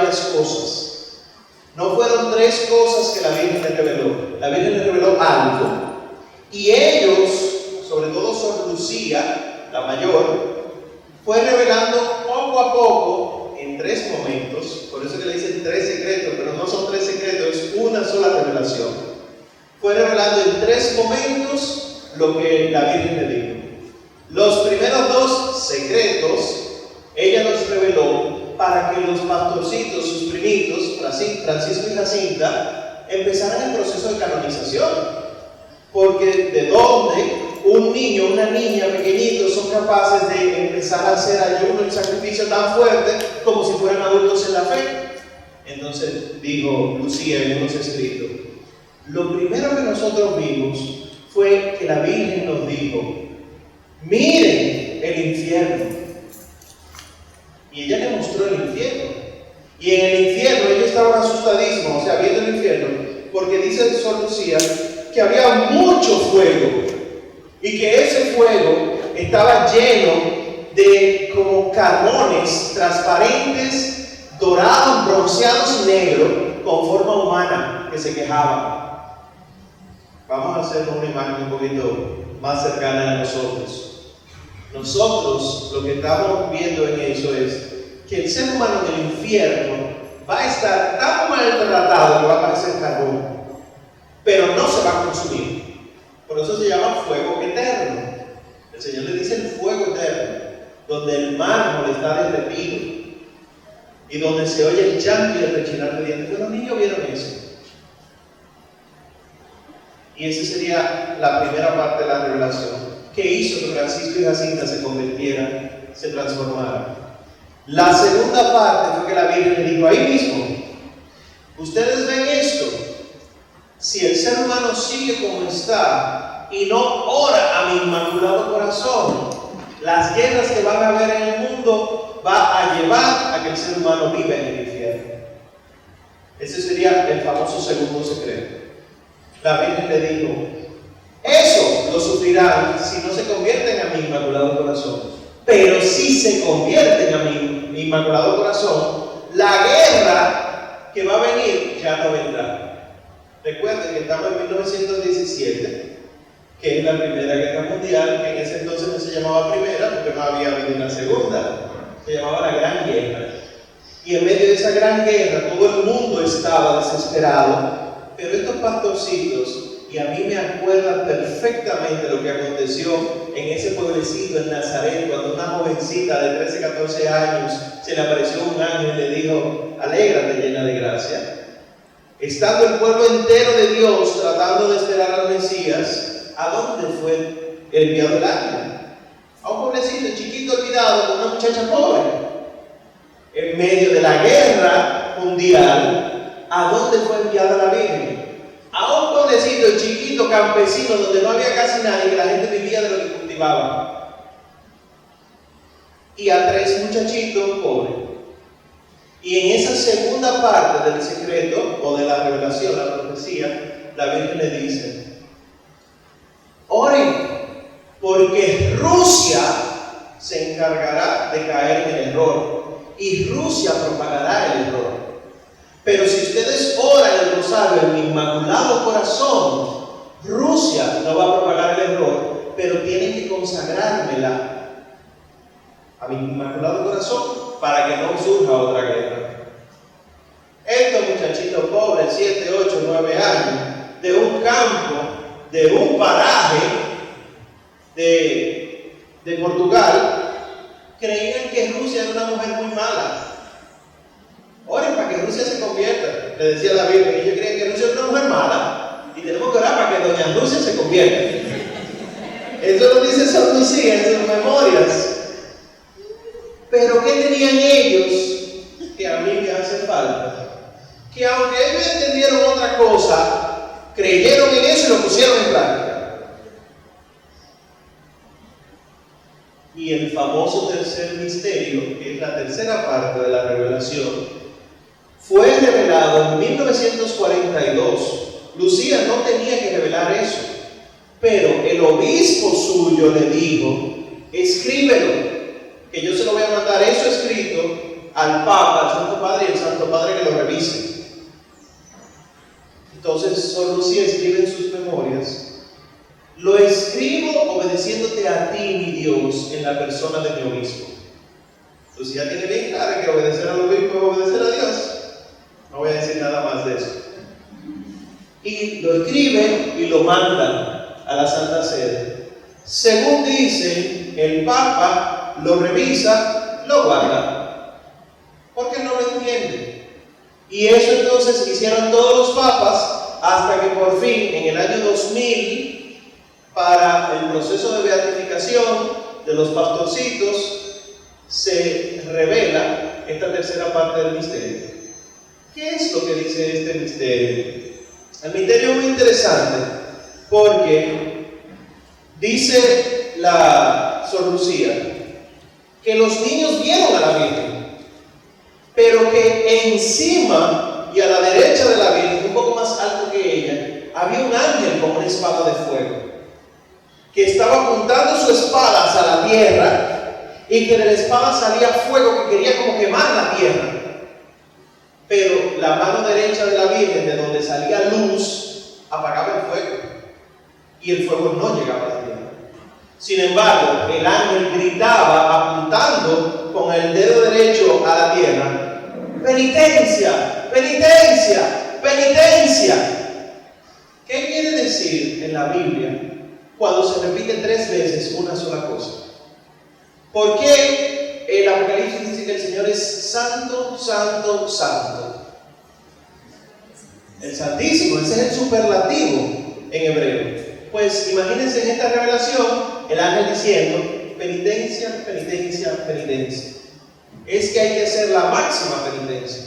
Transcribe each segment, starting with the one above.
varias cosas. No fueron 3 cosas que la Virgen le reveló. La Virgen le reveló algo y ellos, sobre todo Sor Lucía, la mayor, fue revelando poco a poco en 3 momentos. Por eso que le dicen 3 secretos, pero no son 3 secretos, es una sola revelación. Fue revelando en 3 momentos lo que la Virgen le dijo. Los primeros 2 secretos ella los reveló para que los pastorcitos, sus primitos, Francisco y Jacinta, empezaran el proceso de canonización. Porque de dónde un niño, una niña pequeñitos son capaces de empezar a hacer ayuno y sacrificio tan fuerte como si fueran adultos en la fe. Entonces dijo Lucía en unos escritos: lo primero que nosotros vimos fue que la Virgen nos dijo: miren el infierno. Y ella le mostró el infierno. Y en el infierno ellos estaban asustadísimos, o sea, viendo el infierno, porque dice Sor Lucía que había mucho fuego y que ese fuego estaba lleno de como carbones transparentes, dorados, bronceados y negros, con forma humana, que se quejaban. Vamos a hacer una imagen un poquito más cercana a nosotros. Nosotros lo que estamos viendo en eso es que el ser humano del infierno va a estar tan maltratado que va a parecer carbón, pero no se va a consumir. Por eso se llama fuego eterno. El Señor le dice el fuego eterno, donde el mármol está derretido y donde se oye el llanto y el rechinar de dientes. Pero los niños vieron eso. Y esa sería la primera parte de la revelación, que hizo que Francisco y Jacinta se convirtieran, se transformaran. La segunda parte fue que la Virgen le dijo ahí mismo: ustedes ven esto, si el ser humano sigue como está y no ora a mi inmaculado corazón, las guerras que van a haber en el mundo va a llevar a que el ser humano viva en el infierno. Ese sería el famoso segundo secreto. La Virgen le dijo: eso lo sufrirán si no se convierten a mi inmaculado corazón. Pero si se convierten a mi inmaculado corazón, la guerra que va a venir ya no vendrá. Recuerden que estamos en 1917, que es la Primera Guerra Mundial, que en ese entonces no se llamaba Primera porque no había habido una Segunda, se llamaba la Gran Guerra. Y en medio de esa gran guerra todo el mundo estaba desesperado, pero estos pastorcitos, y a mí me acuerda perfectamente lo que aconteció en ese pueblecito en Nazaret, cuando una jovencita de 13, 14 años se le apareció un ángel y le dijo: alégrate llena de gracia. Estando el pueblo entero de Dios tratando de esperar al Mesías, ¿a dónde fue enviado el ángel? A un pueblecito chiquito olvidado con una muchacha pobre. En medio de la guerra mundial, ¿a dónde fue enviada la Virgen? A un pueblecito chiquito campesino donde no había casi nadie, que la gente vivía de lo que cultivaba. Y a 3 muchachitos pobres. Y en esa segunda parte del secreto, o de la revelación, la profecía, la Virgen le dice: oren, porque Rusia se encargará de caer en el error, y Rusia propagará el error. Pero si ustedes oran el rosario en mi inmaculado corazón, Rusia no va a propagar el error, pero tienen que consagrármela a mi inmaculado corazón para que no surja otra guerra. Estos muchachitos pobres, 7, 8, 9 años, de un campo, de un paraje de Portugal, creían que Rusia era una mujer muy mala. Oren para que Rusia se convierta, le decía la Virgen. Ellos creen que Rusia es una mujer mala y tenemos que orar para que doña Rusia se convierta. Eso lo dice Sor Lucía en sus memorias. Pero ¿qué tenían ellos que a mí me hace falta? Que aunque ellos entendieron otra cosa, creyeron en eso y lo pusieron en práctica. Y el famoso tercer misterio, que es la tercera parte de la revelación, fue revelado en 1942. Lucía no tenía que revelar eso, pero el obispo suyo le dijo: escríbelo, que yo se lo voy a mandar eso escrito al Papa, al Santo Padre, y el Santo Padre que lo revise. Entonces, Sor Lucía escribe en sus memorias: lo escribo obedeciéndote a ti, mi Dios, en la persona de mi obispo. Lucía tiene bien claro que obedecer al obispo es obedecer a Dios. No voy a decir nada más de eso. Y lo escribe y lo mandan a la Santa Sede. Según dicen, el Papa lo revisa, lo guarda, porque no lo entiende. Y eso entonces hicieron todos los papas, hasta que por fin, en el año 2000, para el proceso de beatificación de los pastorcitos, se revela esta tercera parte del misterio. ¿Qué es lo que dice este misterio? El misterio es muy interesante porque dice la Sor Lucía que los niños vieron a la Virgen, pero que encima y a la derecha de la Virgen, un poco más alto que ella, había un ángel con una espada de fuego que estaba apuntando su espada hacia la tierra, y que de la espada salía fuego que quería como quemar la tierra. Pero la mano derecha de la Virgen, de donde salía luz, apagaba el fuego, y el fuego no llegaba a la tierra. Sin embargo, el ángel gritaba apuntando con el dedo derecho a la tierra: penitencia, penitencia, penitencia. ¿Qué quiere decir en la Biblia cuando se repite 3 veces una sola cosa? ¿Por qué el Apocalipsis dice que el Señor es santo, santo, santo? El Santísimo, ese es el superlativo en hebreo. Pues imagínense en esta revelación el ángel diciendo: penitencia, penitencia, penitencia. Es que hay que hacer la máxima penitencia.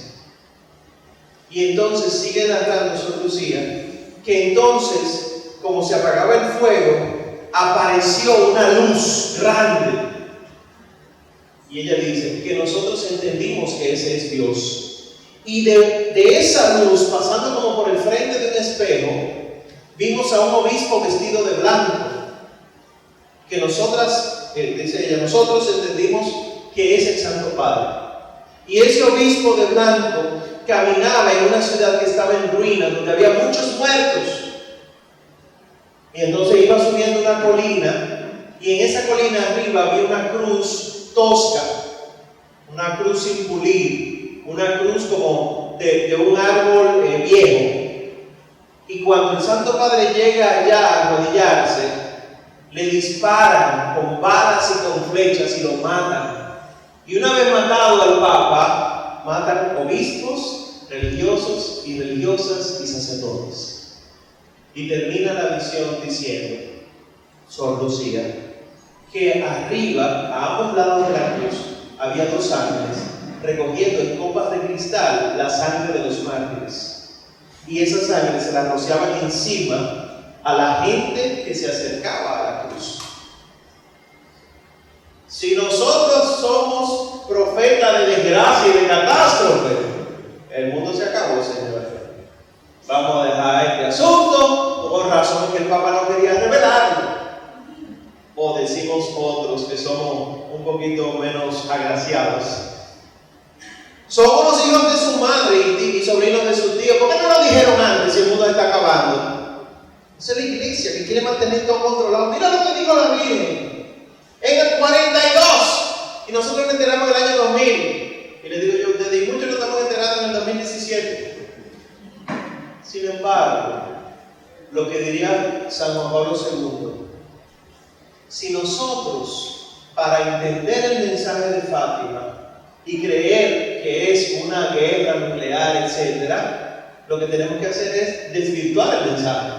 Y entonces sigue narrando Sor Lucía que entonces, como se apagaba el fuego, apareció una luz grande. Y ella dice que nosotros entendimos que ese es Dios. Y de esa luz, pasando como por el frente de un espejo, vimos a un obispo vestido de blanco. Que nosotras, dice ella, nosotros entendimos que es el Santo Padre. Y ese obispo de blanco caminaba en una ciudad que estaba en ruinas, donde había muchos muertos. Y entonces iba subiendo una colina, y en esa colina arriba había una cruz tosca, una cruz sin pulir, una cruz como de un árbol viejo. Y cuando el Santo Padre llega allá a arrodillarse, le disparan con balas y con flechas y lo matan. Y una vez matado al Papa, matan obispos, religiosos y religiosas y sacerdotes. Y termina la visión diciendo Sor Lucía que arriba, a ambos lados de la cruz, había 2 ángeles recogiendo en copas de cristal la sangre de los mártires. Y esas sangres se las rociaban encima a la gente que se acercaba a la cruz. Si nosotros somos profetas de desgracia y de catástrofe, el mundo se acabó, señores. Vamos a dejar este asunto por razones que el Papa no quería revelarlo. O decimos otros que somos un poquito menos agraciados: somos los hijos de su madre y sobrinos de su tío. ¿Por qué no lo dijeron antes si el mundo está acabando? Esa es la iglesia que quiere mantener todo controlado. Mira lo que dijo la Virgen en el 42, y nosotros nos enteramos en el año 2000. Y les digo yo a ustedes, y muchos nos estamos enterando en el 2017. Sin embargo, lo que diría San Juan Pablo II: si nosotros, para entender el mensaje de Fátima y creer que es una guerra nuclear, etc., lo que tenemos que hacer es desvirtuar el mensaje.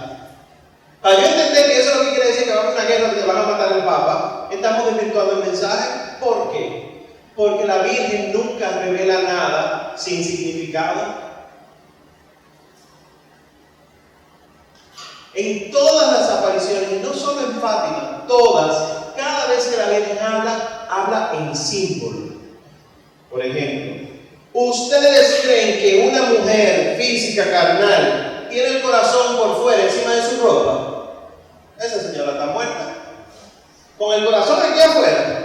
Para yo entender que eso es lo que quiere decir que va a haber una guerra donde van a matar al Papa, estamos desvirtuando el mensaje. ¿Por qué? Porque la Virgen nunca revela nada sin significado. En todas las apariciones, y no solo en Fátima, todas, cada vez que la Virgen habla en símbolo. Por ejemplo, ¿ustedes creen que una mujer física, carnal, tiene el corazón por fuera, encima de su ropa? Esa señora está muerta. Con el corazón aquí afuera.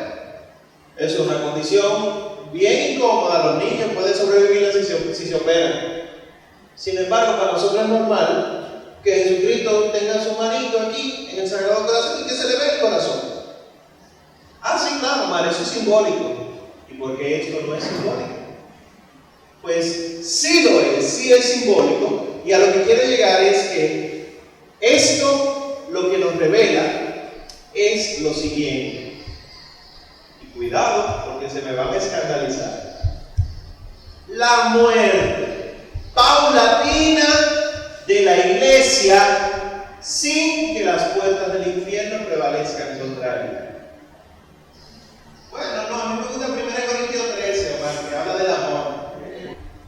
Eso es una condición bien incómoda, los niños pueden sobrevivirla si se operan. Sin embargo, para nosotros es normal que Jesucristo tenga su manito aquí en el Sagrado Corazón y que se le vea el corazón. Ah, sí, claro, Mar, eso es simbólico. ¿Y por qué esto no es simbólico? Pues sí lo es, sí es simbólico, y a lo que quiero llegar es que esto lo que nos revela es lo siguiente. Y cuidado, porque se me van a escandalizar. La muerte paulatina de la iglesia sin que las puertas del infierno prevalezcan contra ella. Bueno, no, a mí me gusta 1 Corintios 13, Omar, que habla del amor.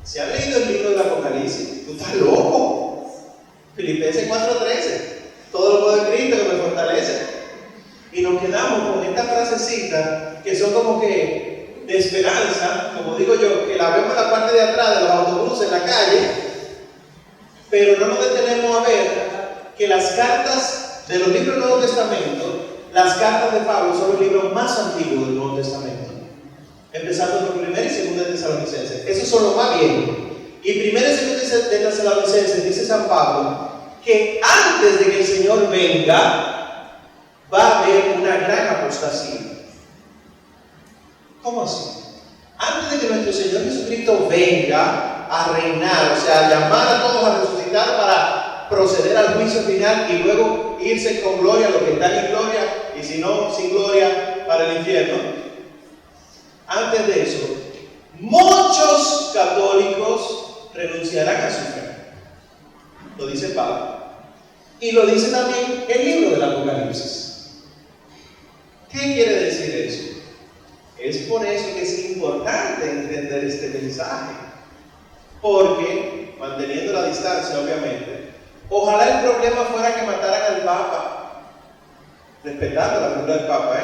¿Se ha leído el libro del Apocalipsis? ¿Tú estás loco? Filipenses 4:13. Todo lo puedo en Cristo que me fortalece. Y nos quedamos con esta frasecita que son como que de esperanza, como digo yo, que la vemos en la parte de atrás de los autobuses en la calle, pero no nos detenemos a ver que las cartas de los libros del Nuevo Testamento, las cartas de Pablo son los libros más antiguos del Nuevo Testamento, empezando por 1 y 2 de Tesalonicenses. Esos son los más viejos. Y 1 y 2 de Tesalonicenses dice San Pablo que antes de que el Señor venga va a haber una gran apostasía. ¿Cómo así? Antes de que nuestro Señor Jesucristo venga a reinar, o sea, a llamar a todos a resucitar para proceder al juicio final y luego irse con gloria a los que están en gloria y si no, sin gloria para el infierno. Antes de eso, muchos católicos renunciarán a su fe. Lo dice Pablo. Y lo dice también el libro del Apocalipsis. ¿Qué quiere decir eso? Es por eso que es importante entender este mensaje. Porque, manteniendo la distancia, obviamente, ojalá el problema fuera que mataran al Papa, respetando la figura del Papa,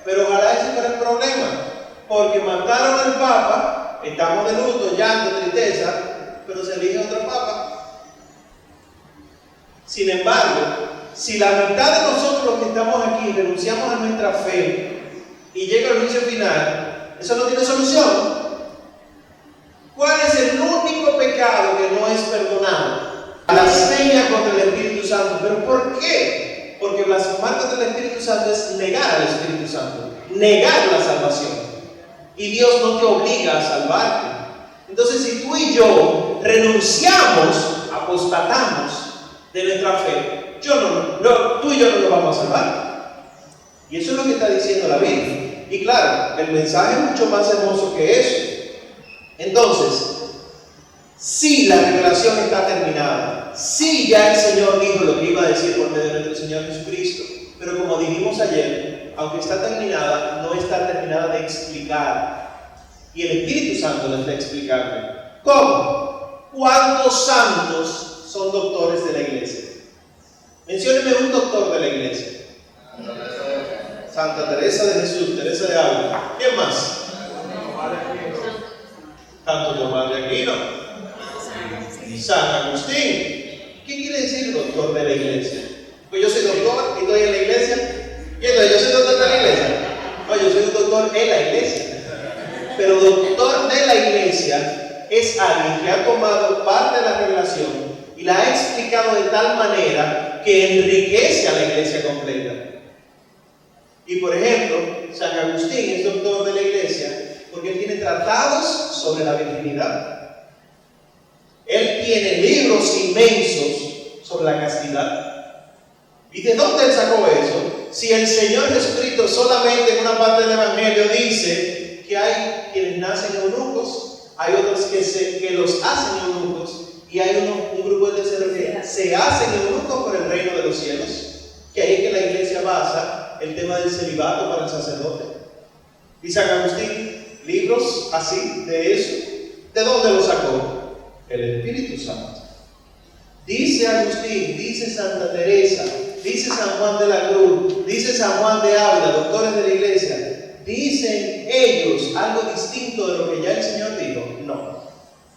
pero ojalá ese fuera el problema. Porque mataron al Papa, estamos de luto, llanto, tristeza, pero se elige otro Papa. Sin embargo, si la mitad de nosotros los que estamos aquí renunciamos a nuestra fe y llega el juicio final, eso no tiene solución. ¿Cuál es el único pecado que no es perdonado? Blasfemia contra el Espíritu Santo. ¿Pero por qué? Porque blasfemar contra el Espíritu Santo es negar al Espíritu Santo, negar la salvación. Y Dios no te obliga a salvarte. Entonces, si tú y yo renunciamos, apostatamos de nuestra fe, tú y yo no nos vamos a salvar. Y eso es lo que está diciendo la Biblia. Y claro, el mensaje es mucho más hermoso que eso. Entonces, si la revelación está terminada, si ya el Señor dijo lo que iba a decir por medio de nuestro Señor Jesucristo, pero como dijimos ayer, aunque está terminada, no está terminada de explicar. Y el Espíritu Santo la está explicando. ¿Cómo? ¿Cuántos santos son doctores de la iglesia? Mencióneme un doctor de la iglesia. Santa Teresa de Jesús, Teresa de Ávila. ¿Quién más? Santo Tomás de Aquino, San Agustín. ¿Qué quiere decir doctor de la iglesia? Pues yo soy doctor y estoy en la iglesia. ¿Y entonces yo soy doctor de la iglesia? No, yo soy un doctor en la iglesia. Pero doctor de la iglesia es alguien que ha tomado parte de la revelación y la ha explicado de tal manera que enriquece a la iglesia completa. Y por ejemplo, San Agustín es doctor de la iglesia porque él tiene tratados sobre la virginidad. Él tiene libros inmensos sobre la castidad. ¿Y de dónde él sacó eso? Si el Señor Jesucristo solamente en una parte del Evangelio dice que hay quienes nacen eunucos, hay otros que los hacen eunucos, y hay un grupo de terceros que se hacen eunucos por el reino de los cielos, que ahí es que la iglesia basa el tema del celibato para el sacerdote. Y San Agustín, libros así de eso, ¿de dónde lo sacó? El Espíritu Santo. Dice Agustín, dice Santa Teresa, dice San Juan de la Cruz, dice San Juan de Ávila, doctores de la iglesia, dicen ellos algo distinto de lo que ya el Señor dijo. No,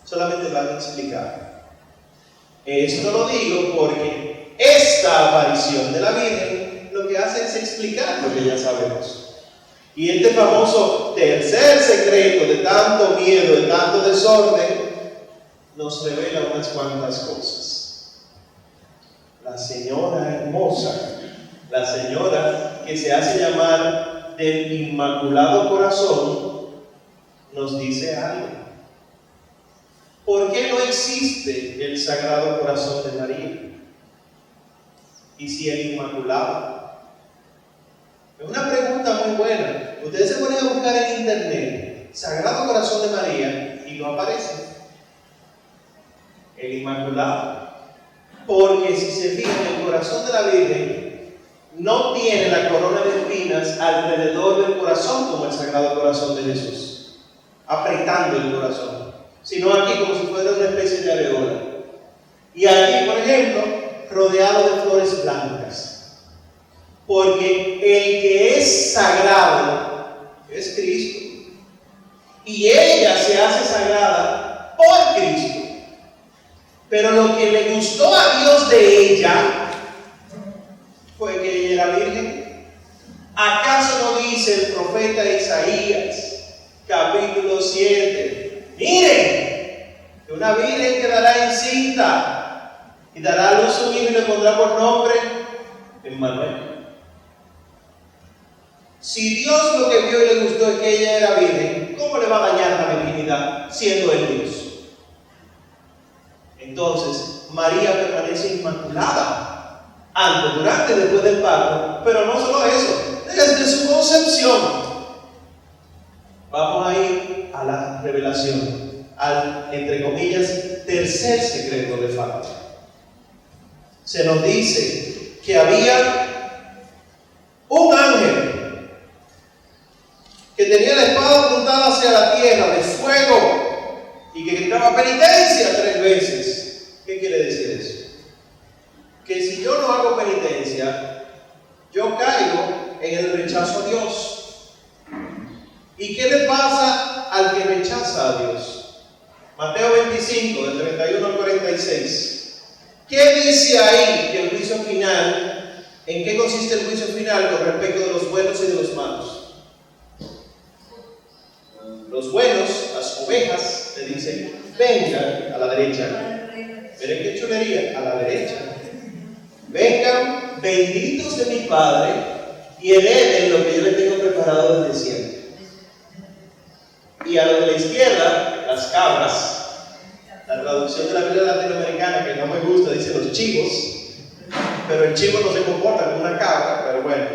solamente van a explicar. Esto lo digo porque esta aparición de la Virgen lo que hace es explicar lo que ya sabemos. Y este famoso tercer secreto de tanto miedo, de tanto desorden, nos revela unas cuantas cosas. La señora hermosa, la señora que se hace llamar del Inmaculado Corazón, nos dice algo. ¿Por qué no existe el Sagrado Corazón de María? ¿Y si el Inmaculado? Es una pregunta muy buena. Ustedes se ponen a buscar en internet Sagrado Corazón de María y no aparece el Inmaculado. Porque si se fijan, el corazón de la Virgen no tiene la corona de espinas alrededor del corazón como el Sagrado Corazón de Jesús, apretando el corazón, sino aquí como si fuera una especie de areola. Y aquí, por ejemplo, rodeado de flores blancas. Porque el que es sagrado es Cristo. Y ella se hace sagrada por Cristo. Pero lo que le gustó a Dios de ella fue que ella era virgen. ¿Acaso no dice el profeta Isaías, capítulo 7? Miren, que una virgen quedará encinta y dará a luz un hijo y le pondrá por nombre Emmanuel. Si Dios lo que vio y le gustó es que ella era virgen, ¿cómo le va a dañar la virginidad siendo el Dios? Entonces, María permanece inmaculada antes, durante y después del parto, pero no solo eso, desde su concepción. Vamos a ir a la revelación, al, entre comillas, tercer secreto de Fátima. Se nos dice que había un ángel que tenía la espada apuntada hacia la tierra de fuego y que gritaba penitencia 3 veces. ¿Qué quiere decir eso? Que si yo no hago penitencia, yo caigo en el rechazo a Dios. ¿Y qué le pasa al que rechaza a Dios? Mateo 25, del 31 al 46. ¿Qué dice ahí que el juicio final, en qué consiste el juicio final con respecto de los buenos y de los malos? Los buenos, las ovejas, le dicen, vengan a la derecha. Miren qué chulería, a la derecha. Vengan, benditos de mi Padre, y hereden lo que yo les tengo preparado desde siempre. Y a los de la izquierda, las cabras. La traducción de la Biblia latinoamericana, que no me gusta, dice los chivos. Pero el chivo no se comporta como una cabra, pero bueno,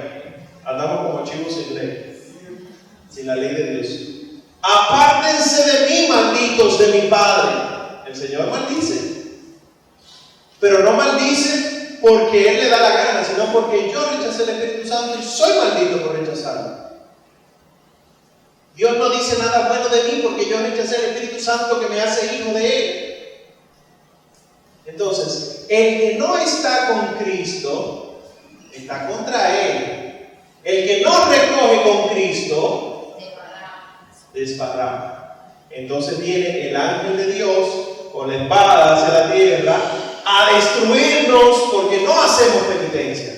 andamos como chivos sin ley, sin la ley de Dios. Apártense de mí, malditos de mi Padre. El Señor maldice, pero no maldice porque Él le da la gana, sino porque yo rechacé el Espíritu Santo y soy maldito por rechazarlo. Dios no dice nada bueno de mí porque yo rechacé el Espíritu Santo que me hace hijo de Él. Entonces, el que no está con Cristo está contra Él. El que no recoge con Cristo desparrama. Entonces viene el ángel de Dios con la espada hacia la tierra a destruirnos porque no hacemos penitencia.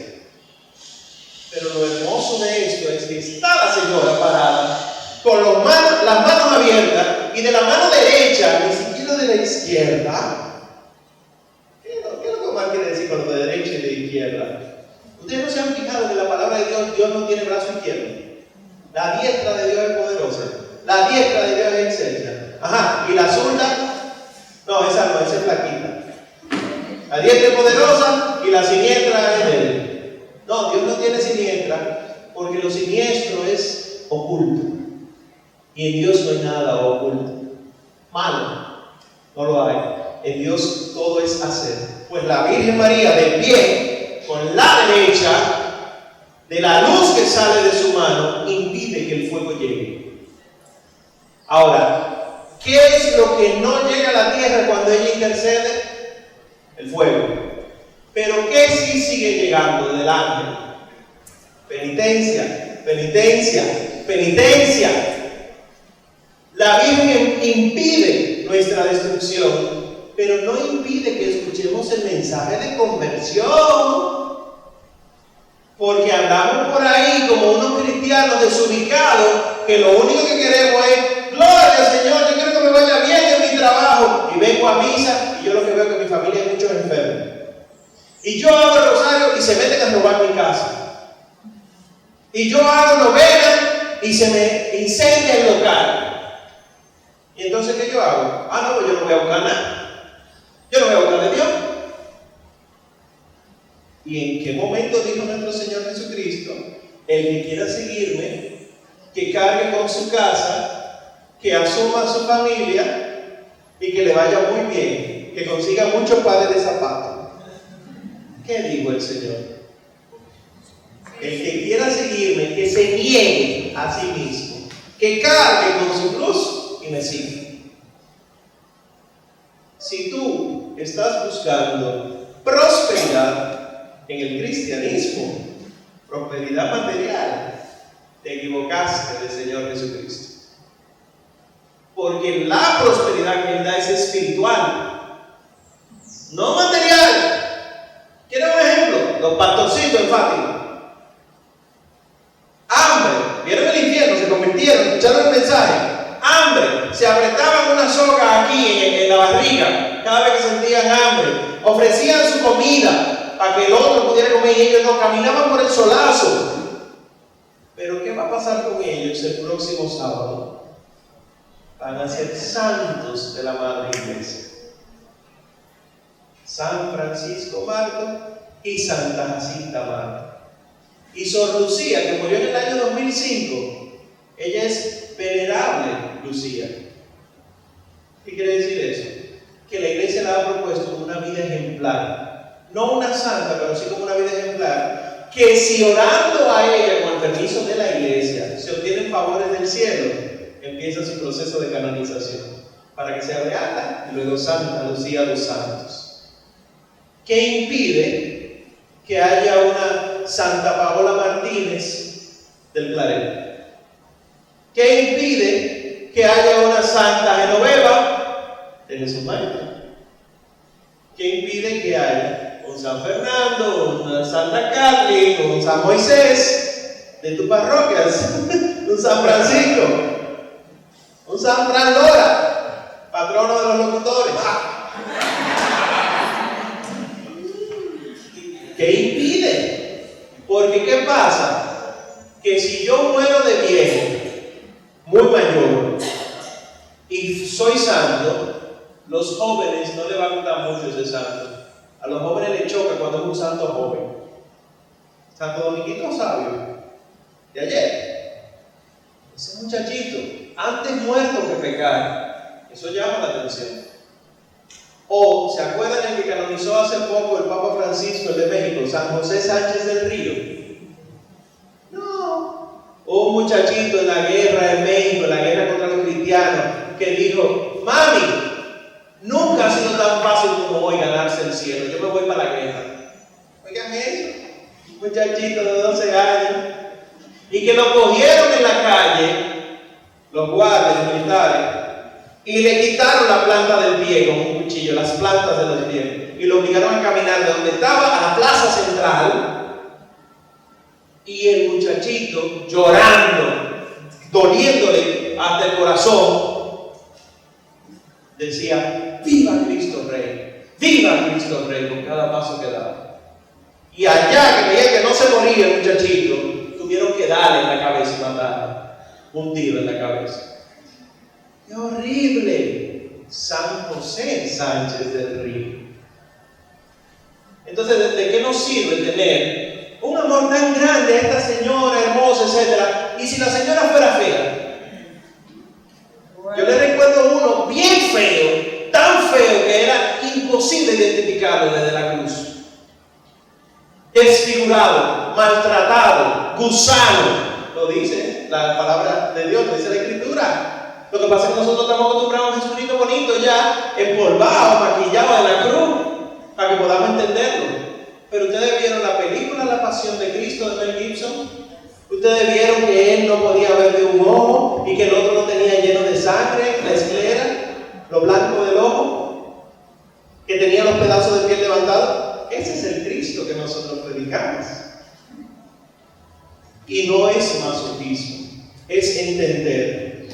Pero lo hermoso de esto es que está la señora parada con las manos abiertas y de la mano derecha, ni siquiera de la izquierda. ¿Qué es lo que más quiere decir con lo de derecha y de izquierda? Ustedes no se han fijado que la palabra de Dios, Dios no tiene brazo izquierdo. La diestra de Dios es poderosa. La diestra de Dios es excelsa. Ajá, y la zurda, no, esa no, esa es flaquita. La diestra es poderosa y la siniestra es débil. No, Dios no tiene siniestra porque lo siniestro es oculto. Y en Dios no hay nada oculto. Malo, no lo hay. En Dios todo es hacer. Pues la Virgen María de pie, con la derecha, de la luz que sale de su mano, impide que el fuego llegue. Ahora, ¿qué es lo que no llega a la tierra cuando ella intercede? El fuego. Pero ¿qué sí sigue llegando del ángel? Penitencia, penitencia, penitencia. La Virgen impide nuestra destrucción, pero no impide que escuchemos el mensaje de conversión. Porque andamos por ahí como unos cristianos desubicados que lo único que queremos es: gloria al Señor, yo quiero que me vaya bien en mi trabajo. Y vengo a misa y yo lo que veo es que en mi familia hay muchos enfermos. Y yo hago el rosario y se meten a robar mi casa. Y yo hago novena y se me incendia el local. Y entonces, ¿qué yo hago? No, pues yo no voy a buscar nada. Yo no voy a buscar de Dios. ¿Y en qué momento dijo nuestro Señor Jesucristo: el que quiera seguirme, que cargue con su casa, que asuma a su familia y que le vaya muy bien, que consiga muchos pares de zapatos? ¿Qué dijo el Señor? El que quiera seguirme, que se niegue a sí mismo, que cargue con su cruz y me siga. Si tú estás buscando prosperidad en el cristianismo, prosperidad material, te equivocaste del Señor Jesucristo. Porque la prosperidad que Él da es espiritual, no material. ¿Quieren un ejemplo? Los pastorcitos en Fátima. Hambre. Vieron el infierno, se convirtieron, escucharon el mensaje. Hambre. Se apretaban una soga aquí en la barriga cada vez que sentían hambre. Ofrecían su comida para que el otro pudiera comer y ellos no caminaban por el solazo. Pero ¿qué va a pasar con ellos el próximo sábado? Van a ser santos de la Madre Iglesia. San Francisco Marto y Santa Jacinta Marto. Y Sor Lucía, que murió en el año 2005, ella es venerable Lucía. ¿Qué quiere decir eso? Que la iglesia le ha propuesto como una vida ejemplar. No una santa, pero sí como una vida ejemplar. Que si orando a ella con el permiso de la iglesia se obtienen favores del cielo, empieza su proceso de canonización para que sea beata y luego Santa Lucía dos Santos. ¿Qué impide que haya una Santa Paola Martínez del Claret? ¿Qué impide que haya una Santa Genoveva de Jesús María? ¿Qué impide que haya un San Fernando, una Santa Kathleen, un San Moisés de tu parroquia, un San Francisco, un San Fran Lora, patrono de los locutores? ¿Qué impide? Porque ¿qué pasa? Que si yo muero de viejo, muy mayor, y soy santo, los jóvenes no les va a gustar mucho ese santo. A los jóvenes les choca cuando es un santo joven. Santo Dominguito Sabio, de ayer. Ese muchachito, antes muerto que pecar. Eso llama la atención. O, ¿se acuerdan el que canonizó hace poco el Papa Francisco, el de México, San José Sánchez del Río? No. O un muchachito en la guerra en México, en la guerra contra los cristianos, que dijo: mami, nunca ha sido tan fácil como hoy ganarse el cielo, yo me voy para la guerra. Oigan eso, un muchachito de 12 años, y que lo cogieron en la calle, los guardias militares, y le quitaron la planta del pie con un cuchillo, las plantas de los pies, y lo obligaron a caminar de donde estaba a la plaza central, y el muchachito llorando, doliéndole hasta el corazón, decía: ¡viva Cristo Rey! ¡Viva Cristo Rey! Con cada paso que daba. Y allá, que veía que no se moría el muchachito, tuvieron que darle en la cabeza y matarlo, un tiro en la cabeza. ¡Qué horrible! San José Sánchez del Río. Entonces, ¿de qué nos sirve tener un amor tan grande a esta señora hermosa, etcétera? Y si la señora fuera fea. Yo le recuerdo uno bien feo, tan feo que era imposible identificarlo desde la cruz. Desfigurado, maltratado, gusano. Lo dice la palabra de Dios, lo dice la Escritura. Lo que pasa es que nosotros estamos acostumbrados a Jesucristo bonito ya, empolvado, maquillado en la cruz, para que podamos entenderlo. Pero ustedes vieron la película La Pasión de Cristo de Mel Gibson. Ustedes vieron que él no podía ver de un ojo y que el otro lo tenía lleno de sangre, la esclera, lo blanco del ojo, que tenía los pedazos de piel levantados. Ese es el Cristo que nosotros predicamos. Y no es masoquismo, es entender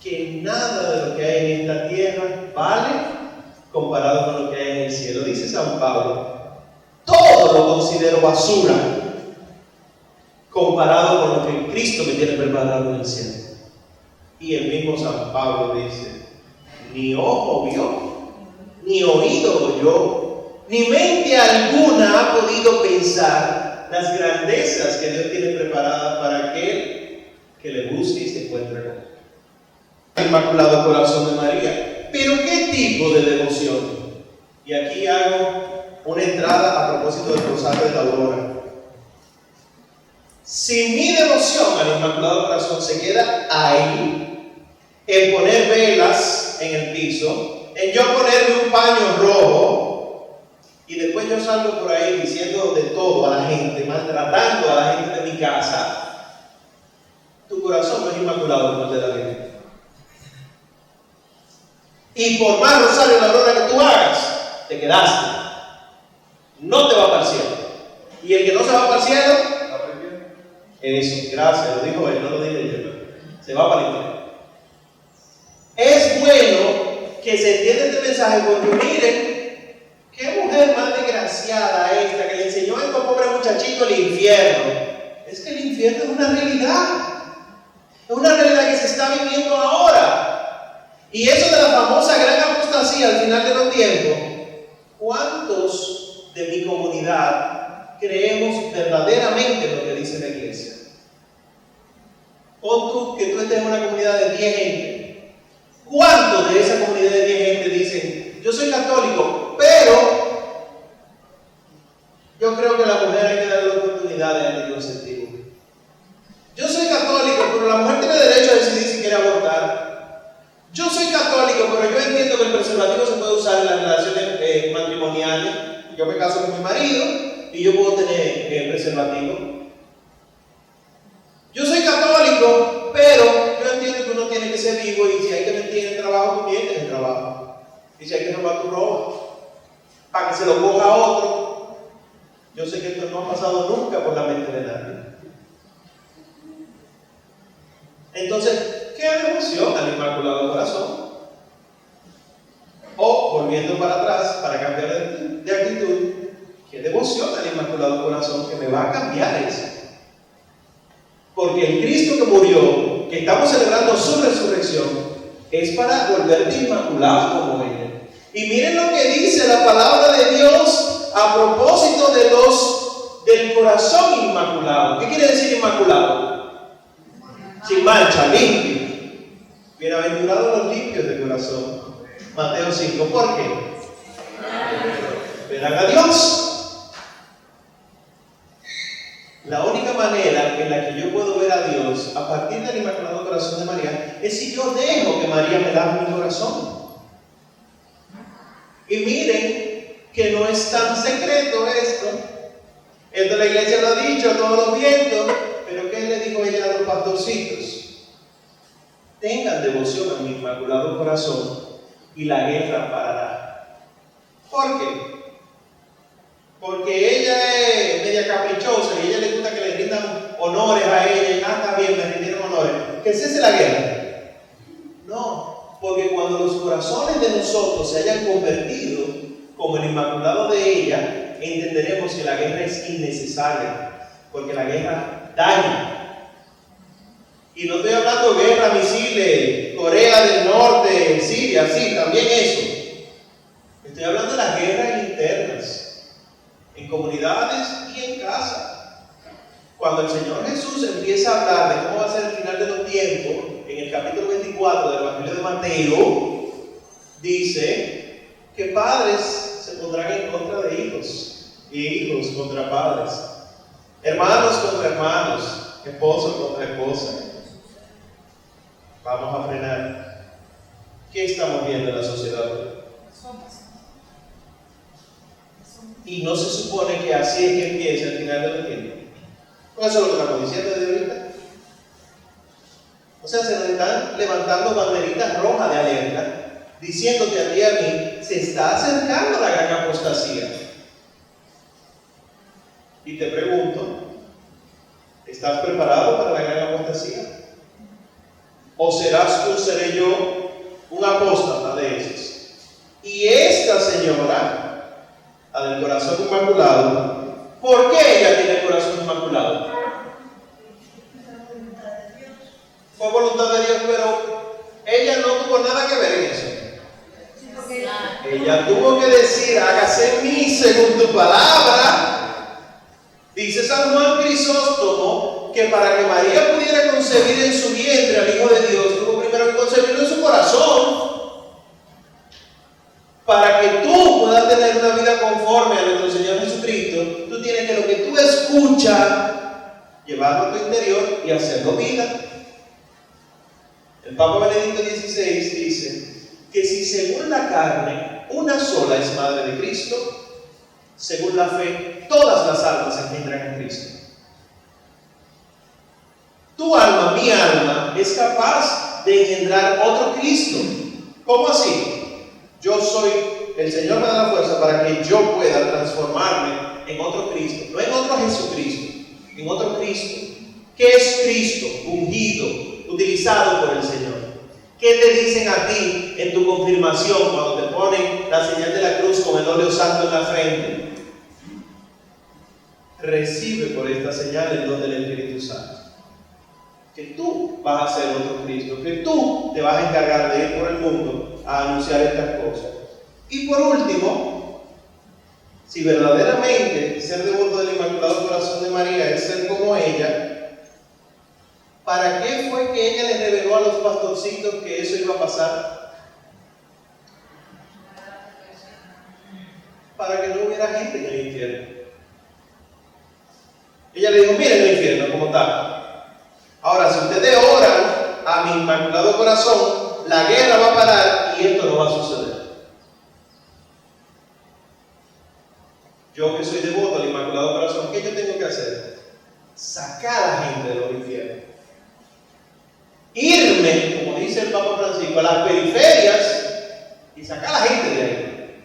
que nada de lo que hay en esta tierra vale comparado con lo que hay en el cielo. Dice San Pablo, todo lo considero basura comparado con lo que Cristo me tiene preparado en el cielo. Y el mismo San Pablo dice, ni ojo vio, ni oído oyó, ni mente alguna ha podido pensar las grandezas que Dios tiene preparadas para aquel que le busque y se encuentre con él. El Inmaculado Corazón de María. Pero ¿qué tipo de devoción? Y aquí hago una entrada a propósito del Rosario de la Aurora. Si mi devoción al Inmaculado Corazón se queda ahí, en poner velas en el piso, en yo ponerme un paño rojo, y después yo salgo por ahí diciendo de todo a la gente, maltratando a la gente de mi casa, tu corazón no es inmaculado como el de la Virgen. Y por más rosario de la aurora que tú hagas, te quedaste. No te va para el cielo. Y el que no se va para el cielo, eso, gracias, lo dijo él, no lo dije yo. Se va para el infierno. Es bueno que se entienda este mensaje porque miren, qué mujer más desgraciada esta que le enseñó a estos pobres muchachitos el infierno. Es que el infierno es una realidad. Es una realidad que se está viviendo ahora. Y eso de la famosa gran apostasía al final de los tiempos, ¿cuántos de mi comunidad creemos verdaderamente lo que dice la iglesia? O tú, que tú estés en una comunidad de 10 gente, ¿cuántos de esa comunidad de 10 gente dicen, yo soy católico, pero yo creo que a la mujer hay que darle la oportunidad de anticonceptivo? Yo soy católico, pero la mujer tiene derecho a decidir si quiere abortar. Yo soy católico, pero yo entiendo que el preservativo se puede usar en las relaciones matrimoniales. Yo me caso con mi marido y yo puedo tener preservativo. Yo soy católico, pero yo entiendo que uno tiene que ser vivo y si hay que mentir en el trabajo, tú mientes en el trabajo. Y si hay que robar, tú robas. Para que se lo coja a otro. Yo sé que esto no ha pasado nunca por la mente de nadie. Entonces, ¿qué devoción al Inmaculado Corazón? O, volviendo para atrás, para cambiar de actitud, ¿qué devoción al Inmaculado Corazón que me va a cambiar eso? Porque el Cristo que murió, que estamos celebrando su resurrección, es para volverte inmaculado como Él. Y miren lo que dice la palabra de Dios a propósito del corazón inmaculado. ¿Qué quiere decir inmaculado? Sin mancha, limpio. Bienaventurados los limpios de corazón. Mateo 5. ¿Por qué? Verán a Dios. La única manera en la que yo puedo ver a Dios a partir del Inmaculado Corazón de María es si yo dejo que María me lave mi corazón. Y miren que no es tan secreto esto. Esto la iglesia lo ha dicho a todos los vientos. Pero ¿qué le dijo ella a los pastorcitos? Tengan devoción a mi Inmaculado Corazón y la guerra parará. ¿Por qué? Porque ella es media caprichosa y a ella le gusta que le rindan honores a ella. Y está bien, me rindieron honores. ¿Que cese la guerra? No, porque cuando los corazones de nosotros se hayan convertido como el Inmaculado de ella, entenderemos que la guerra es innecesaria, porque la guerra daña. Y no estoy hablando de guerra, misiles, Corea del Norte, Siria, sí, también eso. Estoy hablando de las guerras internas, en comunidades y en casa. Cuando el Señor Jesús empieza a hablar de cómo va a ser el final de los tiempos, en el capítulo 24 del Evangelio de Mateo, dice que padres se pondrán en contra de hijos, y hijos contra padres, hermanos contra hermanos, esposo contra esposa. Vamos a frenar. ¿Qué estamos viendo en la sociedad? Y no se supone que así es que empieza el final de los tiempos. Pues eso es lo que estamos diciendo desde ahorita. O sea, se nos están levantando banderitas rojas de alerta, diciéndote a ti y a mí, se está acercando la gran apostasía. Y te pregunto, ¿Estás preparado para la gran apostasía? ¿O serás tú, seré yo, un apóstata de esos? Y esta señora, la del corazón inmaculado, ¿por qué ella tiene el corazón inmaculado? Fue voluntad de Dios, pero ella no tuvo nada que ver en eso. Ella tuvo que decir, hágase en mí según tu palabra. Dice San Juan Crisóstomo que para que María pudiera concebir en su vientre al Hijo de Dios, tuvo primero que concebirlo en su corazón. Para que tú puedas tener una vida conforme a nuestro Señor Jesucristo, tú tienes que lo que tú escuchas, llevarlo a tu interior y hacerlo vida. El Papa Benedicto XVI dice que si según la carne una sola es madre de Cristo, según la fe todas las almas se engendran en Cristo. Tu alma, mi alma, es capaz de engendrar otro Cristo. ¿Cómo así? El Señor me da la fuerza para que yo pueda transformarme en otro Cristo, no en otro Jesucristo, en otro Cristo. ¿Qué es Cristo? Ungido, utilizado por el Señor. ¿Qué te dicen a ti en tu confirmación cuando te ponen la señal de la cruz con el óleo santo en la frente? Recibe por esta señal el don del Espíritu Santo. Que tú vas a ser otro Cristo, que tú te vas a encargar de ir por el mundo a anunciar estas cosas. Y por último, si verdaderamente ser devoto del Inmaculado Corazón de María es ser como ella, ¿para qué fue que ella les reveló a los pastorcitos que eso iba a pasar? Para que no hubiera gente en el infierno. Ella le dijo, miren el infierno como está. Ahora, si ustedes oran a mi Inmaculado Corazón, la guerra va a parar y esto no va a suceder. Yo que soy devoto al Inmaculado Corazón, ¿qué yo tengo que hacer? Sacar a la gente de los infiernos. Irme, como dice el Papa Francisco, a las periferias y sacar a la gente de ahí.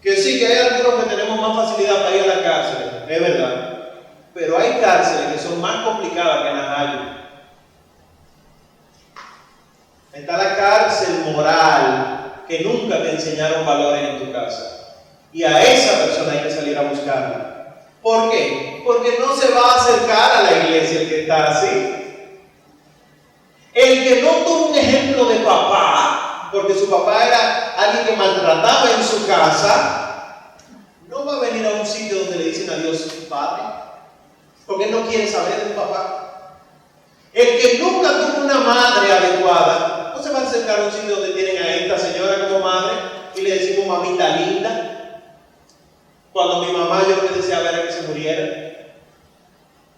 Que sí, que hay algunos que tenemos más facilidad para ir a la cárcel, es verdad. Pero hay cárceles que son más complicadas que Najayo. Está la cárcel moral, que nunca te enseñaron valores en tu casa. Y a esa persona hay que salir a buscarla. ¿Por qué? Porque no se va a acercar a la iglesia el que está así. El que no tuvo un ejemplo de papá, porque su papá era alguien que maltrataba en su casa, no va a venir a un sitio donde le dicen a Dios Padre, porque él no quiere saber del papá. El que nunca tuvo una madre adecuada, no se va a acercar a un sitio donde tienen a esta señora como madre y le decimos mamita linda. Cuando mi mamá yo lo que deseaba era que se muriera.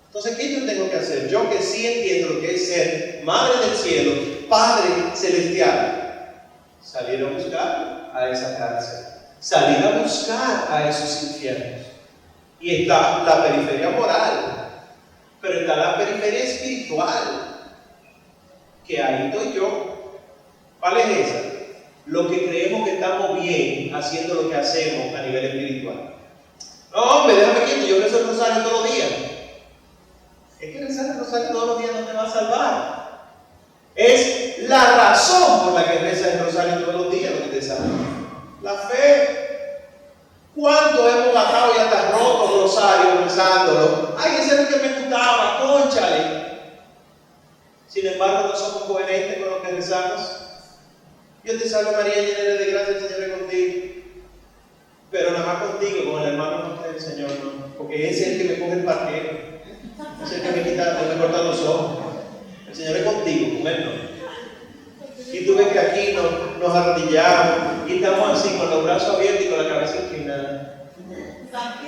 Entonces, ¿qué yo tengo que hacer? Yo que sí entiendo lo que es ser madre del cielo, Padre celestial, salir a buscar a esa cárcel, salir a buscar a esos infiernos. Y está la periferia moral, pero está la periferia espiritual, que ahí estoy yo. ¿Cuál es esa? Lo que creemos que estamos bien haciendo lo que hacemos a nivel espiritual. No, hombre, déjame quieto, yo rezo el rosario todos los días. Es que rezar el rosario todos los días no te va a salvar. Es la razón por la que rezas el rosario todos los días lo que te salva. La fe. ¿Cuánto hemos gastado y hasta roto el rosario rezándolo? Ay, ese es el que me gustaba, cónchale. Sin embargo, no somos coherentes con lo que rezamos. Dios te salve María, llena eres de gracia, el Señor es contigo. Pero nada más contigo, con el hermano no el Señor, no. Porque ese es el que me coge el parquero. Ese es el que me corta los ojos. El Señor es contigo, con él no. Y tú ves que aquí nos arrodillamos y estamos así, con los brazos abiertos y con la cabeza inclinada.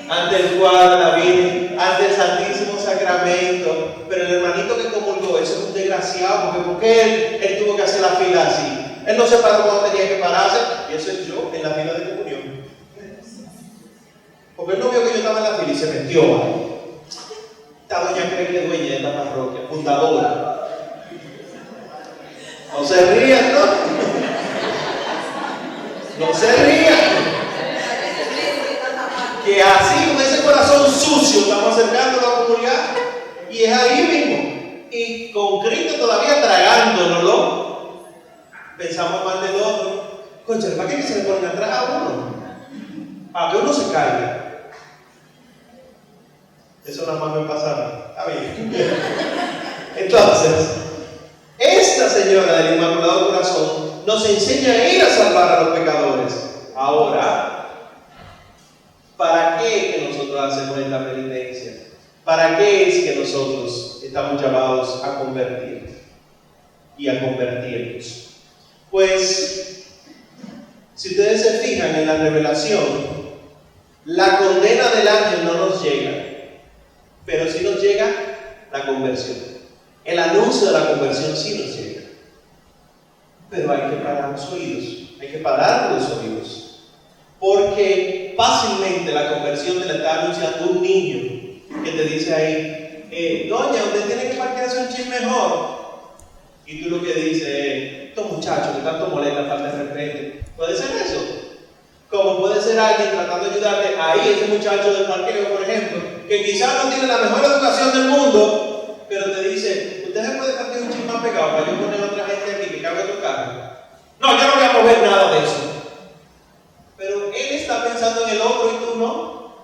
Ante el cuadro de la Virgen, ante el Santísimo Sacramento. Pero el hermanito que comulgó, eso es un desgraciado, porque él tuvo que hacer la fila así. Él no se paró cuando tenía que pararse, y eso es yo en la fila de comunión. Porque él no vio que yo estaba en la fila y se metió ahí. Esta doña cree que es dueña de la parroquia, fundadora. No se rían, ¿no? No se rían. Que así, con ese corazón sucio, estamos acercando a la comunidad. Y Y es ahí mismo. Y con Cristo todavía tragándonoslo, pensamos mal del otro. Concha, ¿para qué se le ponen atrás a uno? Para que uno se caiga. Eso nada más me pasa a mí. Está bien. Entonces, esta señora del Inmaculado Corazón nos enseña a ir a salvar a los pecadores. Ahora, ¿para qué que nosotros hacemos esta penitencia? ¿Para qué es que nosotros estamos llamados a convertir y a convertirnos? Pues, si ustedes se fijan en la revelación, la condena del ángel no nos llega, pero sí nos llega la conversión. El anuncio de la conversión sí nos llega. Pero hay que parar los oídos, hay que parar los oídos. Porque fácilmente la conversión te la está anunciando un niño que te dice ahí, doña, usted tiene que parquearse un chin mejor. Y tú lo que dices es, estos muchachos que tanto molestan, falta de respeto. ¿Puede ser eso? Como puede ser alguien tratando de ayudarte ahí, ese muchacho del parqueo, por ejemplo, que quizás no tiene la mejor educación del mundo, pero te dice, usted se puede parquear un chin más pegado para yo poner a otra gente aquí que cargue tu carro. No, yo no voy a mover nada de eso. Pero él está pensando en el otro y tú no.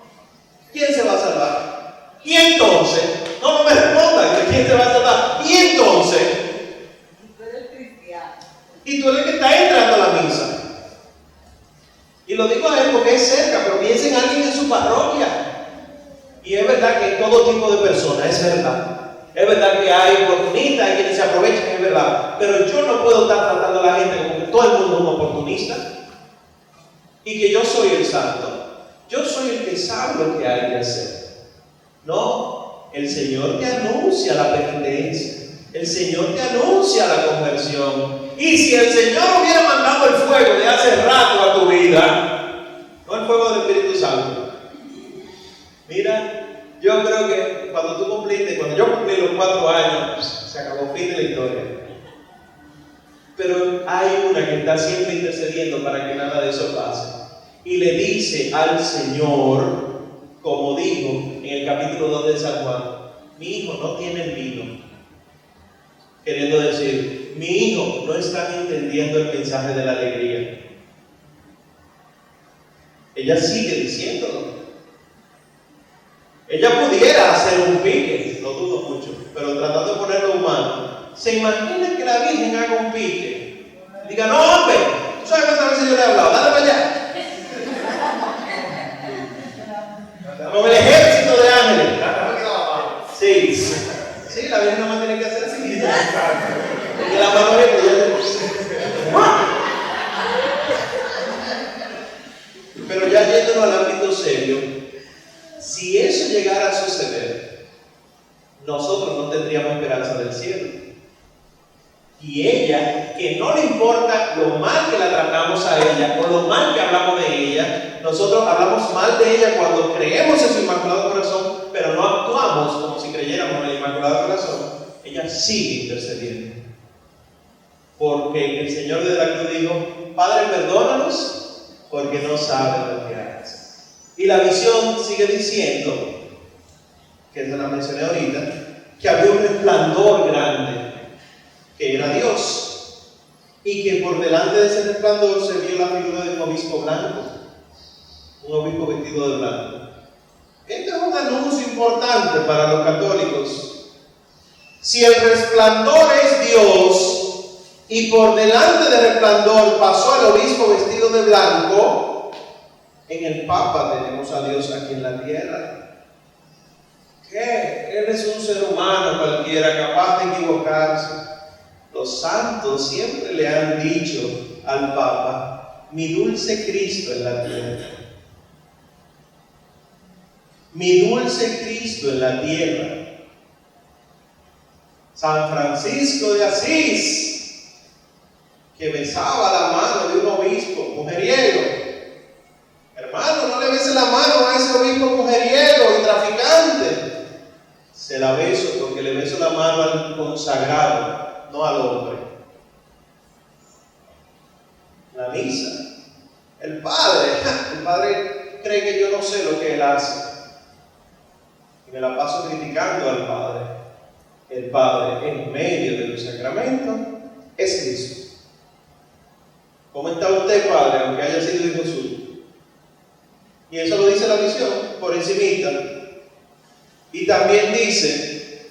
¿Quién se va a salvar? Y entonces, no me respondan que quién se va a salvar. Y entonces, tú eres cristiano. Y tú eres el que está entrando a la misa. Y lo digo a él porque es cerca, pero piensa en alguien en su parroquia. Y es verdad que hay todo tipo de personas, es verdad. Es verdad que hay oportunistas, hay quienes se aprovechan, es verdad. Pero yo no puedo estar tratando a la gente como que todo el mundo es un oportunista. Y que yo soy el santo. Yo soy el que sabe lo que hay que hacer. No, el Señor te anuncia la penitencia. El Señor te anuncia la conversión. Y si el Señor hubiera mandado el fuego de hace rato a tu vida, no el fuego del Espíritu Santo. Mira, yo creo que cuando yo cumplí los 4 años, se acabó, fin de la historia. Pero hay una que está siempre intercediendo para que nada de eso pase. Y le dice al Señor, como dijo en el capítulo 2 de San Juan, mi hijo no tiene el vino. Queriendo decir, mi hijo no está entendiendo el mensaje de la alegría. Ella sigue diciéndolo. Ella pudiera hacer un pique, lo dudo mucho, pero tratando de ponerlo humano. ¿Se imagina que la Virgen haga un pique? Diga, no hombre, ¿tú sabes cuántas veces yo le he hablado? Dale para allá. Con el ejército de ángeles. Sí, la Virgen nada más tiene que hacer así. Y la mano recta Pero ya yéndonos al ámbito serio, si eso llegara a suceder, nosotros no tendríamos esperanza del cielo. Y ella, que no le importa lo mal que la tratamos a ella o lo mal que hablamos de ella, nosotros hablamos mal de ella cuando creemos en su Inmaculado Corazón, pero no actuamos como si creyéramos en el Inmaculado Corazón. Ella sigue intercediendo. Porque el Señor de la Cruz dijo, Padre, perdónalos porque no saben lo que hacen. Y la visión sigue diciendo, que se la mencioné ahorita, que había un resplandor grande, que era Dios, y que por delante de ese resplandor se vio la figura de un obispo blanco, un obispo vestido de blanco. Este es un anuncio importante para los católicos. Si el resplandor es Dios, y por delante del resplandor pasó el obispo vestido de blanco, en el Papa tenemos a Dios aquí en la tierra. ¿Qué? Él es un ser humano cualquiera, capaz de equivocarse. Los santos siempre le han dicho al Papa, mi dulce Cristo en la tierra. Mi dulce Cristo en la tierra. San Francisco de Asís, que besaba la mano de un obispo mujeriego. Hermano, no le beses la mano a ese obispo mujeriego y traficante. Se la beso porque le beso la mano al consagrado, no al hombre. La misa. El padre cree que yo no sé lo que él hace. Y me la paso criticando al Padre. el Padre en medio de los sacramentos es Cristo. ¿Cómo está usted, Padre, aunque haya sido hijo suyo? Y eso lo dice la visión, por encimita. Y también dice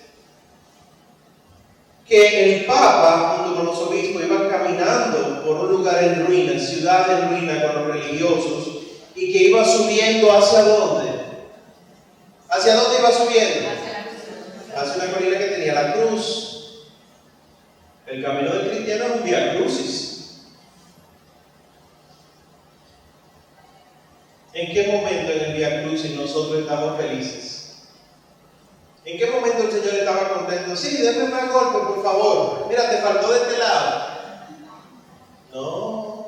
que el Papa, junto con los obispos, iban caminando por un lugar en ruina, ciudad en ruina con los religiosos, y que iba subiendo ¿hacia dónde? ¿Hacia dónde iba subiendo? Hacia una colina que tenía la cruz. El camino del cristiano es un vía crucis. ¿En qué momento en el vía crucis nosotros estamos felices? ¿En qué momento el Señor estaba contento? Sí, déme más golpe, por favor. Mira, te faltó de este lado. No.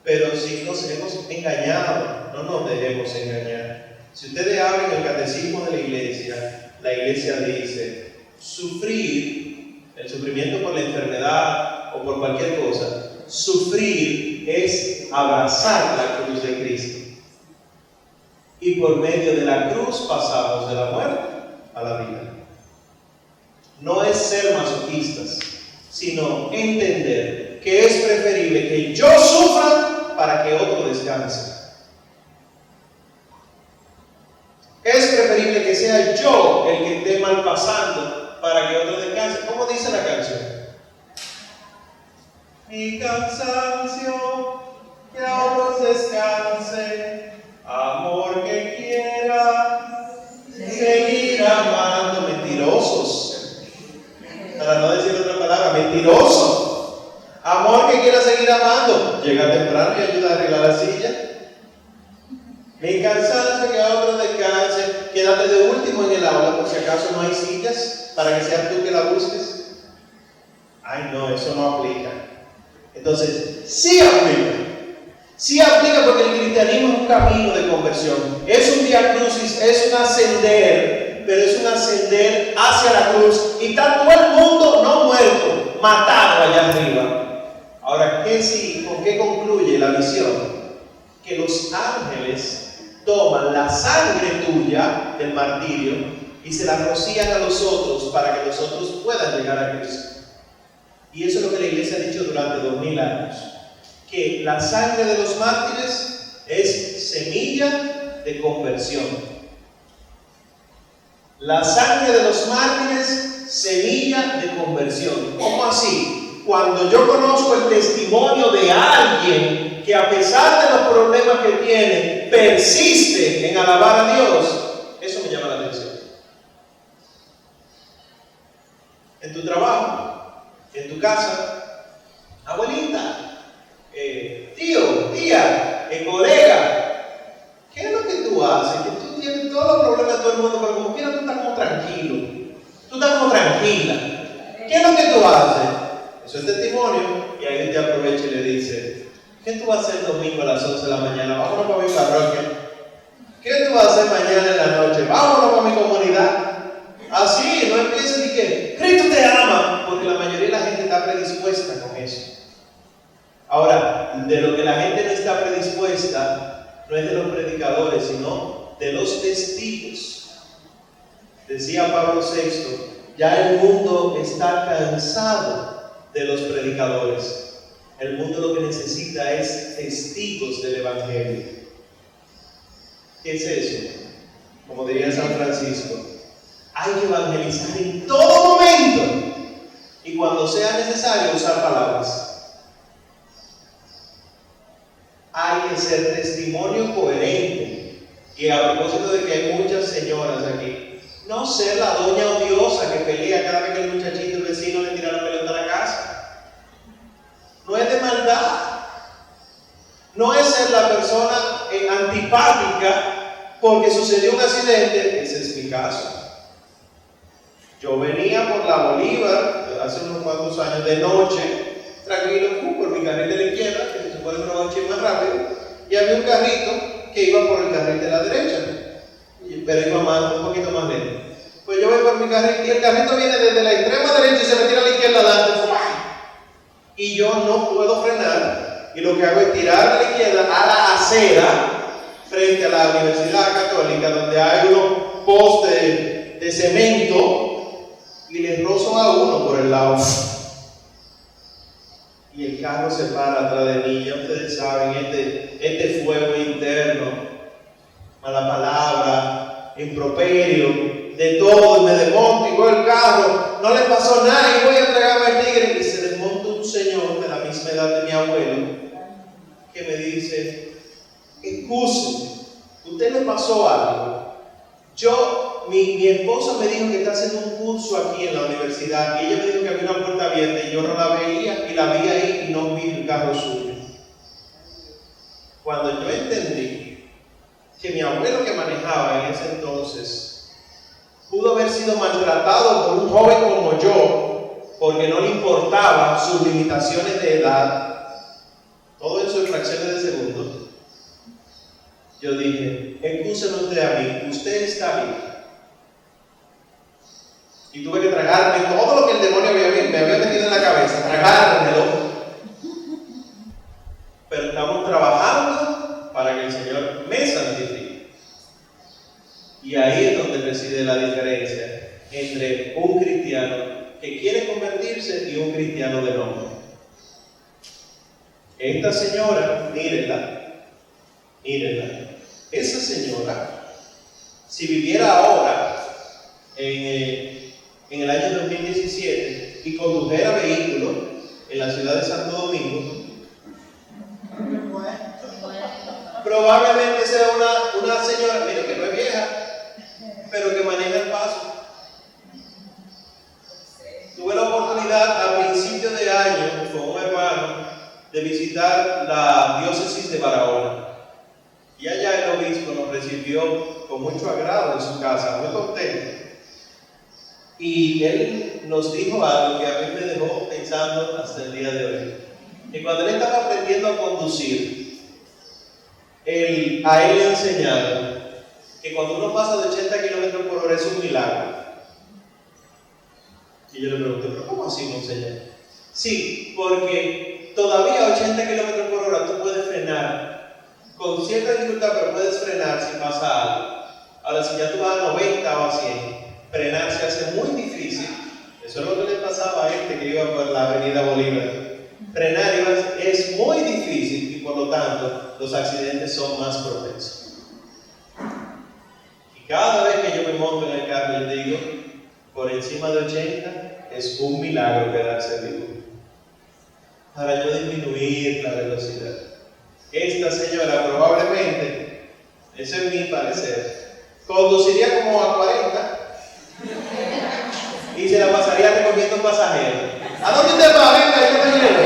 Pero si nos hemos engañado, no nos dejemos engañar. Si ustedes abren el catecismo de la iglesia dice, sufrir, el sufrimiento por la enfermedad o por cualquier cosa, sufrir es abrazar la cruz de Cristo. Y por medio de la cruz pasamos de la muerte a la vida. No es ser masoquistas, sino entender que es preferible que yo sufra para que otro descanse. Es preferible que sea yo el que esté mal pasando para que otro descanse. ¿Cómo dice la canción? Mi cansancio, que a otros descanse, amor que quiera seguir amando. Mentirosos, para no decir otra palabra, mentirosos. Amor que quiera seguir amando, llega temprano y ayuda a arreglar la silla. Mi cansancio, que a otros descanse, quédate de último en el aula por si acaso no hay sillas para que seas tú que la busques. Ay no, eso no aplica. Entonces, sí aplica porque el cristianismo es un camino de conversión, es un vía crucis, es un ascender, pero es un ascender hacia la cruz y está todo el mundo no muerto, matado allá arriba. Ahora, ¿con qué concluye la visión? Que los ángeles toman la sangre tuya del martirio y se la rocían a los otros para que los otros puedan llegar a Cristo. Y eso es lo que la iglesia ha dicho durante 2000 años, que la sangre de los mártires es semilla de conversión. La sangre de los mártires, semilla de conversión. ¿Cómo así? Cuando yo conozco el testimonio de alguien que a pesar de los problemas que tiene, persiste en alabar a Dios, eso me llama la atención. En tu trabajo, en tu casa, abuelita, tío, tía, colega, ¿qué es lo que tú haces? Que tú tienes todos los problemas de todo el mundo, pero como quiera tú estás como tranquilo, tú estás como tranquila. ¿Qué es lo que tú haces? Eso es testimonio. Y ahí te aprovecha y le dice, ¿qué tú vas a hacer el domingo a las 11 de la mañana? Vámonos para mi parroquia. ¿Qué tú vas a hacer mañana en la noche? Vámonos para mi comunidad. Así, no empieces ni que Cristo te ama, porque la mayoría de la gente está predispuesta con eso. Ahora, de lo que la gente no está predispuesta, no es de los predicadores, sino de los testigos. Decía Pablo VI, ya el mundo está cansado de los predicadores. El mundo lo que necesita es testigos del Evangelio. ¿Qué es eso? Como diría San Francisco, hay que evangelizar en todo momento y cuando sea necesario usar palabras. Hay que ser testimonio coherente. Y a propósito de que hay muchas señoras aquí, no ser la doña odiosa que pelea cada vez que el muchachito, el vecino, le tira la pelota a la casa. No es de maldad. No es ser la persona antipática porque sucedió un accidente. Ese es mi caso. Yo venía por la Bolívar hace unos cuantos años de noche, tranquilo, por mi carril de la izquierda, que se supone que uno va un chin más rápido, y había un carrito que iba por el carril de la derecha, pero iba un poquito más lento. Pues yo voy por mi carril y el carrito viene desde la extrema derecha y se me tira a la izquierda adelante. Y yo no puedo frenar, y lo que hago es tirar a la izquierda a la acera frente a la Universidad Católica, donde hay unos postes de cemento y le rozo a uno por el lado. Y el carro se para atrás de mí. Ya ustedes saben, este fuego interno, mala palabra, improperio, de todo, y me desmonto y voy al carro, no le pasó nada y voy a entregarme al tigre. Y se desmonta un señor de la misma edad de mi abuelo que me dice: excúseme, ¿usted le pasó algo? Mi esposa me dijo que está haciendo un curso aquí en la universidad y ella me dijo que había una puerta abierta y yo no la veía y la vi ahí y no vi el carro suyo. Cuando yo entendí que mi abuelo que manejaba en ese entonces pudo haber sido maltratado por un joven como yo porque no le importaban sus limitaciones de edad, todo eso en fracciones de segundos, yo dije: excúseme usted a mí, usted está bien. Y tuve que tragarme todo lo que el demonio me había metido en la cabeza, tragármelo. Pero estamos trabajando para que el Señor me santifique. Y ahí es donde reside la diferencia entre un cristiano que quiere convertirse y un cristiano de nombre. Esta señora, mírenla, esa señora, si viviera ahora en el año 2017 y condujera vehículos en la ciudad de Santo Domingo, probablemente sea una señora, mire, que no es vieja, pero que maneja el paso. Tuve la oportunidad a principios de año con un hermano de visitar la diócesis de Barahona. Y allá el obispo nos recibió con mucho agrado en su casa, muy contento. Y él nos dijo algo que a mí me dejó pensando hasta el día de hoy. Que cuando él estaba aprendiendo a conducir, a él le enseñaron que cuando uno pasa de 80 kilómetros por hora es un milagro. Y yo le pregunté: ¿pero cómo así, monseñor? Sí, porque todavía a 80 kilómetros por hora tú puedes frenar con cierta dificultad, pero puedes frenar si pasa algo. Ahora, si ya tú vas a 90 o a 100, frenar se hace muy difícil. Eso es lo que le pasaba a este que iba por la avenida Bolívar. Frenar es muy difícil y por lo tanto los accidentes son más propensos. Y cada vez que yo me monto en el carro, yo digo: por encima de 80 es un milagro quedarse vivo. Para yo disminuir la velocidad. Esta señora probablemente, ese es mi parecer, conduciría como a 40 y se la pasaría recogiendo pasajeros. ¿A dónde usted va? Venga, yo me llevo.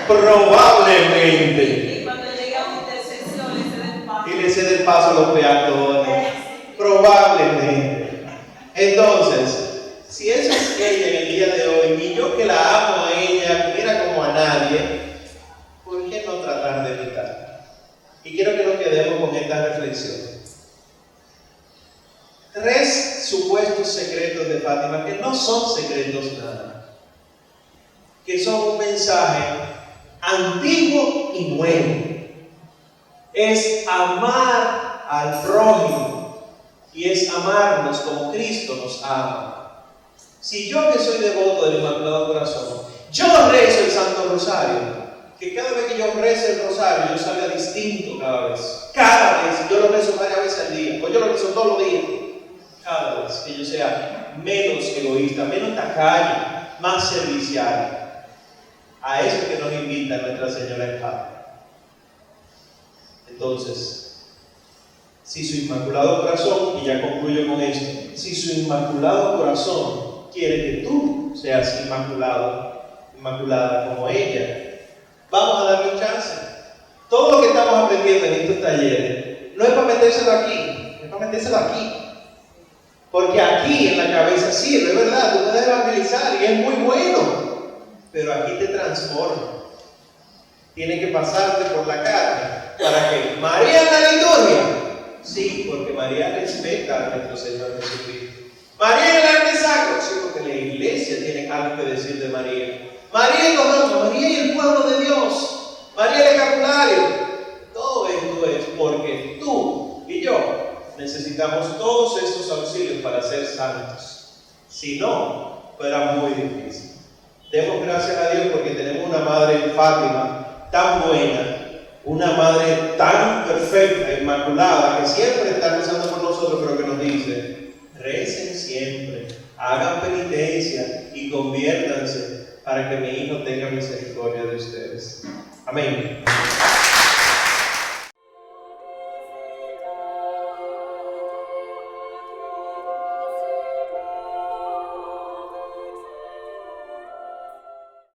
Probablemente. Y cuando llega a una intersección le cede el paso. Y le cede el paso a los peatones. Probablemente. Entonces, si eso es ella en el día de hoy, y yo que la amo a ella, mira como a nadie, ¿por qué no tratar de evitarla? Y quiero que nos quedemos con esta reflexión. 3 supuestos secretos de Fátima, que no son secretos nada, que son un mensaje antiguo y nuevo. Es amar al prójimo y es amarnos como Cristo nos ama. Si yo, que soy devoto del Inmaculado Corazón, yo rezo el Santo Rosario, que cada vez que yo rezo el Rosario yo salga distinto cada vez, yo lo rezo varias veces al día, o yo lo rezo todos los días. Cada vez que yo sea menos egoísta, menos tacaño, más servicial. A eso que nos invita Nuestra Señora en Fátima. Entonces, si su Inmaculado Corazón, y ya concluyo con esto, si su Inmaculado Corazón quiere que tú seas inmaculada como ella, vamos a darle un chance. Todo lo que estamos aprendiendo en estos talleres no es para metérselo aquí, es para metérselo aquí. Porque aquí en la cabeza sirve, es verdad, tú puedes evangelizar y es muy bueno, pero aquí te transforma. Tiene que pasarte por la carne. ¿Para qué? ¿María en la liturgia? Sí, porque María respeta a nuestro Señor Jesucristo. ¿María en el arte sacro? Sí, porque la iglesia tiene algo que decir de María. María y los hombres, María y el pueblo de Dios, María el escapulario. Todo esto es porque tú y yo necesitamos todos estos auxilios para ser santos. Si no, fuera muy difícil. Demos gracias a Dios porque tenemos una madre en Fátima tan buena, una madre tan perfecta, inmaculada, que siempre está rezando por nosotros, pero que nos dice: recen siempre, hagan penitencia y conviértanse para que mi hijo tenga misericordia de ustedes. Amén.